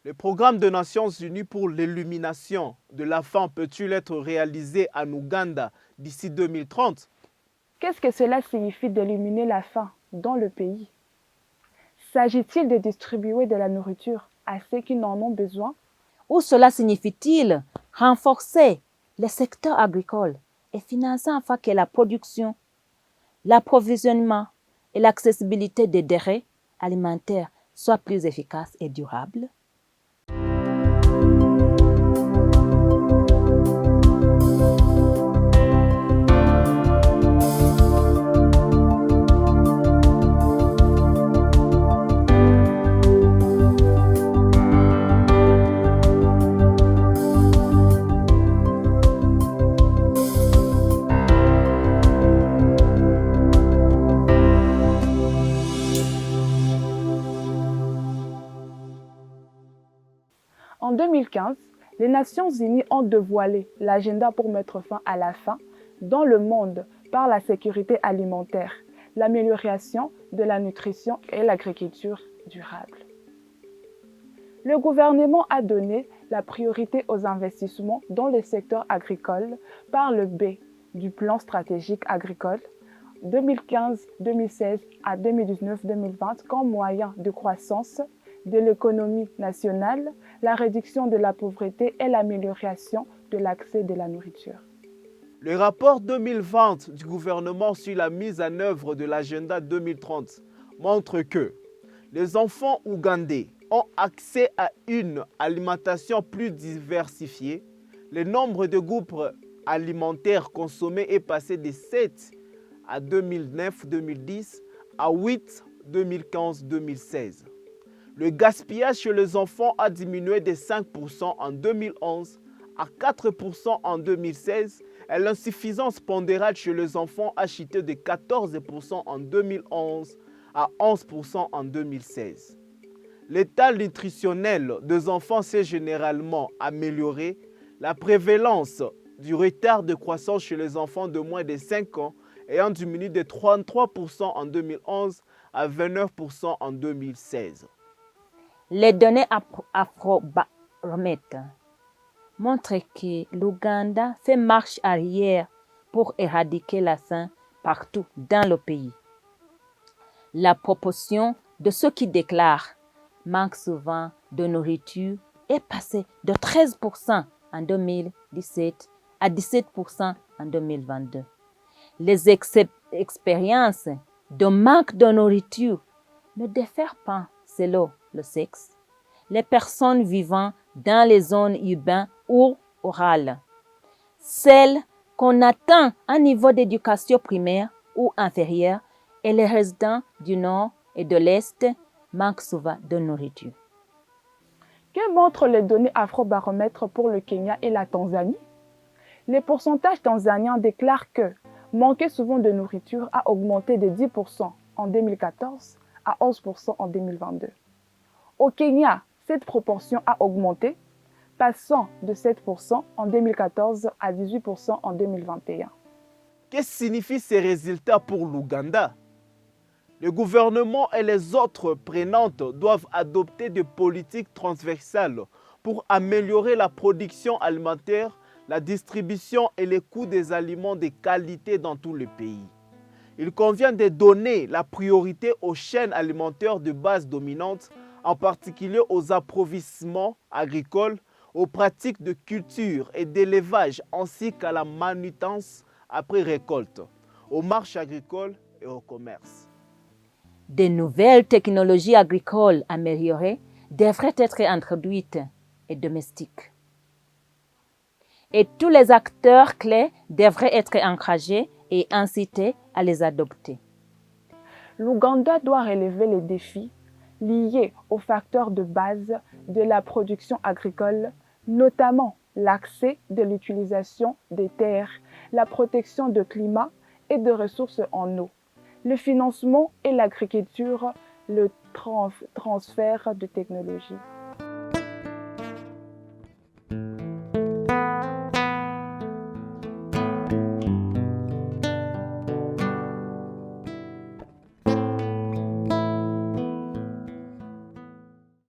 Le programme des Nations Unies pour l'illumination de la faim peut-il être réalisé en Ouganda d'ici 2030? Qu'est-ce que cela signifie d'illuminer la faim dans le pays? S'agit-il de distribuer de la nourriture à ceux qui n'en ont besoin? Ou cela signifie-t-il renforcer le secteur agricole et financer afin que la production, l'approvisionnement et l'accessibilité des denrées alimentaires soient plus efficaces et durables? En 2015, les Nations Unies ont dévoilé l'agenda pour mettre fin à la faim dans le monde par la sécurité alimentaire, l'amélioration de la nutrition et l'agriculture durable. Le gouvernement a donné la priorité aux investissements dans le secteur agricole par le biais du plan stratégique agricole 2015-2016 à 2019-2020 comme moyen de croissance de l'économie nationale, la réduction de la pauvreté et l'amélioration de l'accès de la nourriture. Le rapport 2020 du gouvernement sur la mise en œuvre de l'agenda 2030 montre que les enfants ougandais ont accès à une alimentation plus diversifiée. Le nombre de groupes alimentaires consommés est passé de 7 à 2009-2010 à 8 2015-2016. Le gaspillage chez les enfants a diminué de 5% en 2011 à 4% en 2016 et l'insuffisance pondérale chez les enfants a chuté de 14% en 2011 à 11% en 2016. L'état nutritionnel des enfants s'est généralement amélioré. La prévalence du retard de croissance chez les enfants de moins de 5 ans ayant diminué de 33% en 2011 à 29% en 2016. Les données Afrobaromètre montrent que l'Ouganda fait marche arrière pour éradiquer la faim partout dans le pays. La proportion de ceux qui déclarent manque souvent de nourriture est passée de 13% en 2017 à 17% en 2022. Les expériences de manque de nourriture ne diffèrent pas selon le sexe. Les personnes vivant dans les zones urbaines ou rurales, celles qu'on atteint un niveau d'éducation primaire ou inférieur et les résidents du nord et de l'est manquent souvent de nourriture. Que montrent les données Afrobaromètre pour le Kenya et la Tanzanie? Les pourcentages tanzaniens déclarent que manquer souvent de nourriture a augmenté de 10% en 2014 à 11% en 2022. Au Kenya, cette proportion a augmenté, passant de 7% en 2014 à 18% en 2021. Qu'est-ce que signifient ces résultats pour l'Ouganda? Le gouvernement et les autres prenantes doivent adopter des politiques transversales pour améliorer la production alimentaire, la distribution et les coûts des aliments de qualité dans tout le pays. Il convient de donner la priorité aux chaînes alimentaires de base dominantes, en particulier aux approvisionnements agricoles, aux pratiques de culture et d'élevage ainsi qu'à la manutenance après récolte, aux marchés agricoles et au commerce. De nouvelles technologies agricoles améliorées devraient être introduites et domestiques. Et tous les acteurs clés devraient être encouragés et incités à les adopter. L'Ouganda doit relever les défis liés aux facteurs de base de la production agricole, notamment l'accès de l'utilisation des terres, la protection du climat et de ressources en eau, le financement et l'agriculture, le transfert de technologies.